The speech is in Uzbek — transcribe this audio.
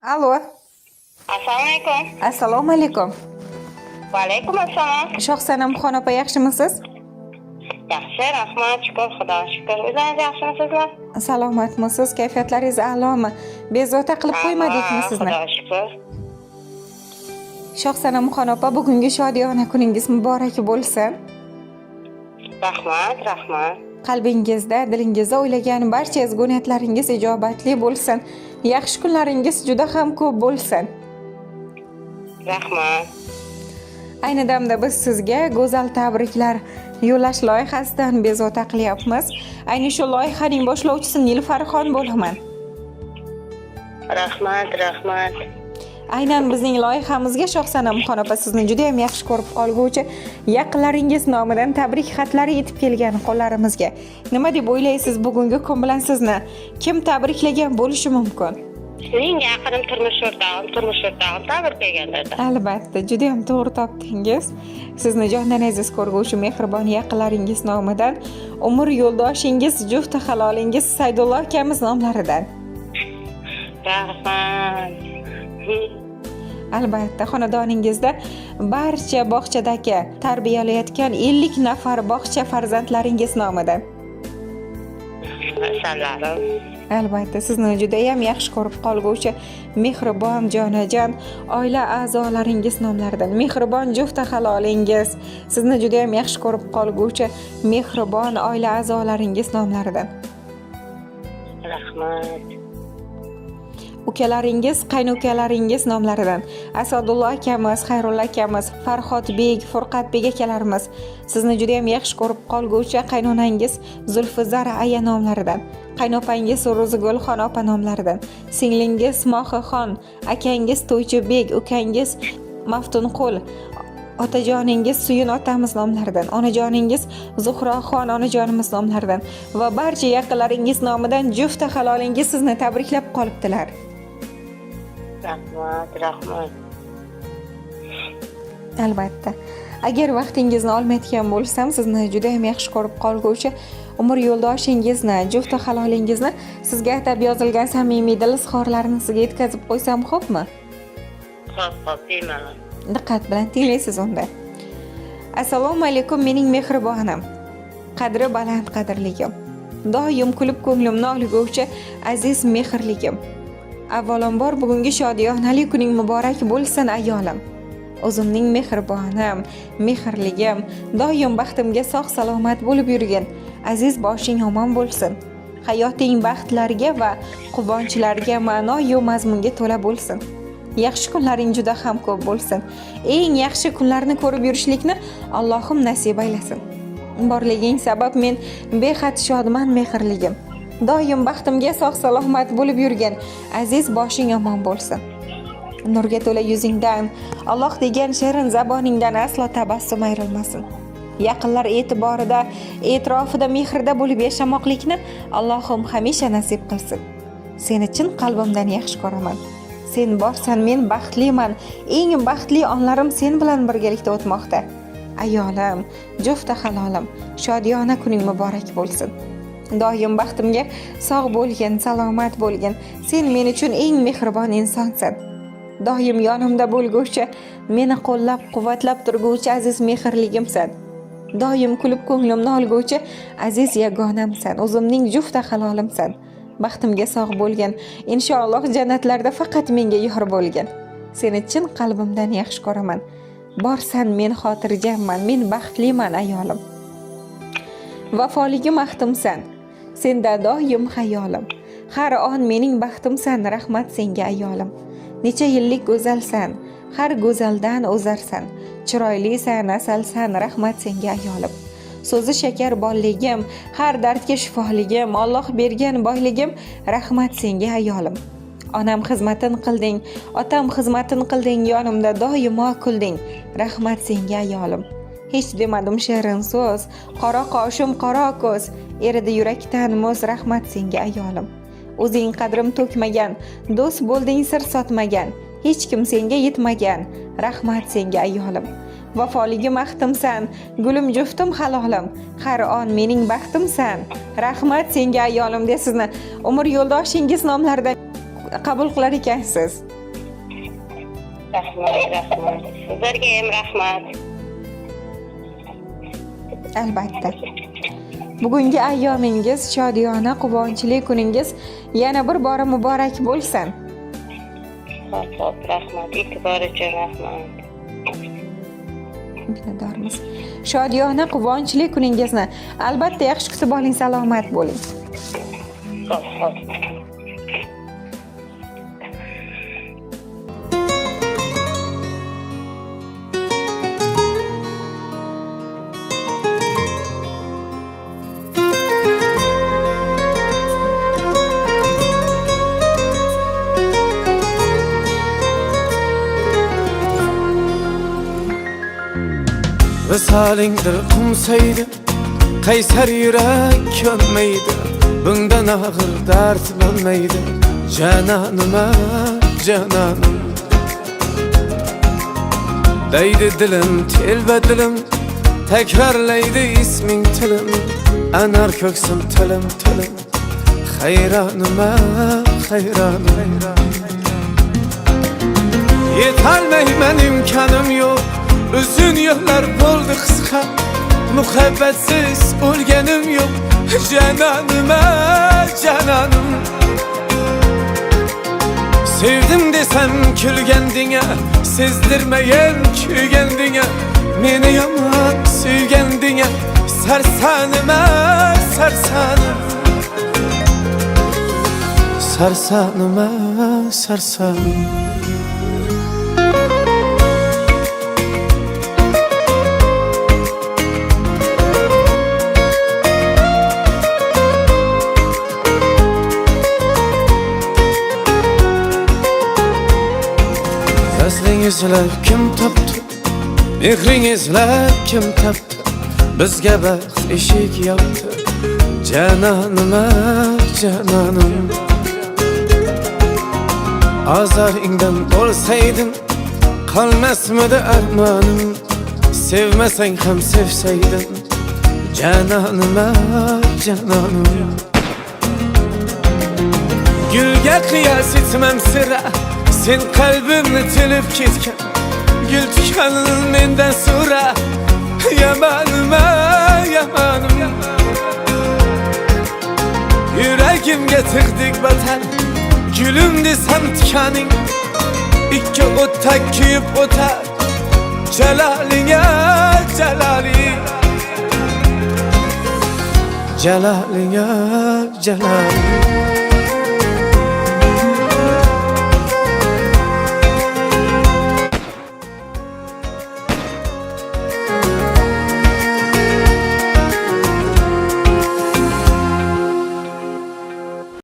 Allo, Assalomu alaykum. assalomu alaykum. Va alaykum assalom. Shohsanamxon opa, yaxshimisiz? Yaxshi, rahmat, shukr, xudoga shukr. O'zingiz yaxshimisizlar? Salomatmisiz? Kayfiyatlaringiz a'lomi? Bezovta qilib qo'ymadikmi sizni? Xudoga shukr. Shohsanamxon opa, bugungi shodiyona kuningiz muborak bo'lsin. Rahmat, rahmat. Qalbingizda, dilingizda o'ylagan barcha ezgu niyatlaringiz ijobatli bo'lsin. Yaxshi kunlaringiz juda ham ko'p bo'lsin. Rahmat. Ayni damda biz sizga go'zal tabriklar yo'llash loyihasidan bezovta qilyapmiz. Ayni shu loyihaning boshlovchisi Nilfarxon bo'laman. Rahmat, rahmat. Aynan bizning loyihamizga Shohsanamxon opa sizni juda ham yaxshi ko'rib qolguvchi yaqinlaringiz nomidan tabrik xatlari yetib kelgan qo'llarimizga. Nima deb o'ylaysiz, bugungi kun bilan sizni kim tabriklagan bo'lishi mumkin? Mening yaqinim turmush o'rtog'im tabriklaganlarda. Albatta, juda ham to'g'ri topdingiz. Sizni jondan aziz ko'rguvchi mehribon yaqinlaringiz nomidan, umr yo'ldoshingiz, jufti halolingiz Saydullo akamiz nomlaridan. Rahmat. Albatta, xonadoningizda barcha bog'chadagi tarbiyalayotgan 50 nafar bog'cha farzandlaringiz nomidan. Assalomu. Albatta, sizni juda ham yaxshi ko'rib qolguvchi mehribon jonajon oila a'zolaringiz nomlaridan, mehribon jufti halolingiz, sizni juda ham yaxshi ko'rib qolguvchi mehribon oila a'zolaringiz nomlaridan. Rahmat. Ukalaringiz, qaynukalaringiz nomlaridan, Asadullo akamiz, Xayrulla akamiz, Farhodbek, Furqatbek akalarimiz, sizni juda ham yaxshi ko'rib qolguvchi qaynonangiz Zulfizar aya nomlaridan, qaynopangiz Ro'zigulxon opa nomlaridan, singlingiz Mohixon, akangiz To'ychibek, ukangiz Maftunqul, otajoningiz Suyun otamiz nomlaridan, onajoningiz Zuhroxon onajonimiz nomlaridan va barcha yaqinlaringiz nomidan jufti halolingiz sizni tabriklab qolibdilar. Rahmat, rahmat. Albatta. Agar vaqtingizni olmayotgan bo'lsam, sizni juda ham yaxshi ko'rib qolguvchi umr yo'ldoshingizni, jufti halolingizni sizga atab yozilgan samimiy dil izhorlarini sizga yetkazib qo'ysam xo'pmi? Xo'p, deyman. Diqqat bilan tinglaysiz unda. Assalomu alaykum mening mehribonim. Qadri baland qadrligim. Doim kulib ko'nglimni olguvchi aziz mehrligim. Avvalambor bugungi shodiyonali kuning muborak bo'lsin ayolim. O'zimning mehribonim, mehrligim, doim baxtimga sog' salomat bo'lib yurgin. Aziz boshing omon bo'lsin. Hayoting baxtlarga va quvonchlarga ma'no-yu mazmunga to'la bo'lsin. Yaxshi kunlaring juda ham ko'p bo'lsin. Eng yaxshi kunlarni ko'rib yurishlikni Allohim nasib aylasin. Borliging sabab men behad shodman mehrligim. Doim baxtimga sog' salomat bo'lib yurgan aziz boshing omon bo'lsin. Nurga to'la yuzingdan, Alloh degan shirin zaboningdan aslo tabassum ayrilmasin. Yaqinlar e'tiborida, e'tirofida, mehrida bo'lib yashamoqlikni Allohim hamisha nasib qilsin. Seni chin qalbimdan yaxshi ko'raman. Sen borsan men baxtliman. Eng baxtli onlarim sen bilan birgalikda o'tmoqda. Ayolim, jufti halolim, shodiyona kuning muborak bo'lsin. Doim baxtimga sog' bo'lgin, salomat bo'lgin. Sen men uchun eng mehribon insonsan. Doim yonimda bo'lguvchi, meni qo'llab-quvvatlab turguvchi aziz mehrligimsan. Doim kulib ko'nglimni olguvchi aziz yagonamsan. O'zimning jufti halolimsan. Baxtimga sog' bo'lgin. Inshaalloh jannatlarda faqat menga yor bo'lgin. Seni chin qalbimdan yaxshi ko'raman. Borsan men xotirjamman, men baxtliman ayolim. Vafoligim ahtimsan. Senda doim hayolim. Har on mening baxtimsan, rahmat senga ayolim. Necha yillik go'zalsan, har go'zaldan o'zarsan. Chiroylisan, asalsan, rahmat senga ayolim. So'zi shakar bolligim, har dardga shifoligim, Alloh bergan boyligim, rahmat senga ayolim. Onam xizmatin qilding, otam xizmatin qilding, yonimda doimo kulding, rahmat senga ayolim. Hech demadim shirin so'z, qora qoshim, qora ko'z, eridi yurakdan muz, rahmat senga ayolim. O'zing qadrim to'kmagan, do'st bo'lding sir sotmagan, hech kim senga yetmagan, rahmat senga ayolim. Vafoligim ahtimsan, gulim juftim halolim, har on mening baxtimsan, rahmat senga ayolim de sizni umr yo'ldoshingiz nomlaridan qabul qilar ekansiz. Rahmat. Sizlarga ham rahmat. Albatta. Bugungi ayyomingiz, shodiyona, quvonchli kuningiz yana bir bora muborak bo'lsin. Xo'p, rahmat. E'tibor uchun rahmat. Minnatdormiz. Shodiyona, quvonchli kuningizni albatta yaxshi kutib oling, salomat bo'ling. Xo'p. Visalingdir qumsaydi, qaysar yurak könmeydi. Bundan ağır dert bo'lmaydi. Cananıma, cananım. Deydi dilim, telba dilim, tekrarlaydi isming tilim. Anar köksüm tilim, tilim. Hayranıma, hayranım. Yetolmayman, imkanım yok. Uzun yıllar bo'ldi qisqa, muhabbatsiz o'lganim yo'q. Cananıma, cananım. Sevdim desem külgendine, sezdirmeyen kuygendine. Meni yomon suygendine, sarsanıma, sarsanım. Sarsanıma, sarsanım. Sizler kim taptı? Mehrinizler kim taptı? Bizga baxt eshik yopdi. Cananıma, cananım. Azaringdan bo'lsaydin, qolmasmidi armonim. Sevmasang ham sevsaydin, cananıma, cananım. Gülga qiyos etmam sira, sen kalbimni tilib ketgan. Gül tikanin mendan so'ra, yamanıma, yamanım. Yuragimga tig'dik vatan, gülüm desam tikaning. Ikki o'tdak kuyib o'tar, jalolinga, jaloling. Jalolinga, jaloling.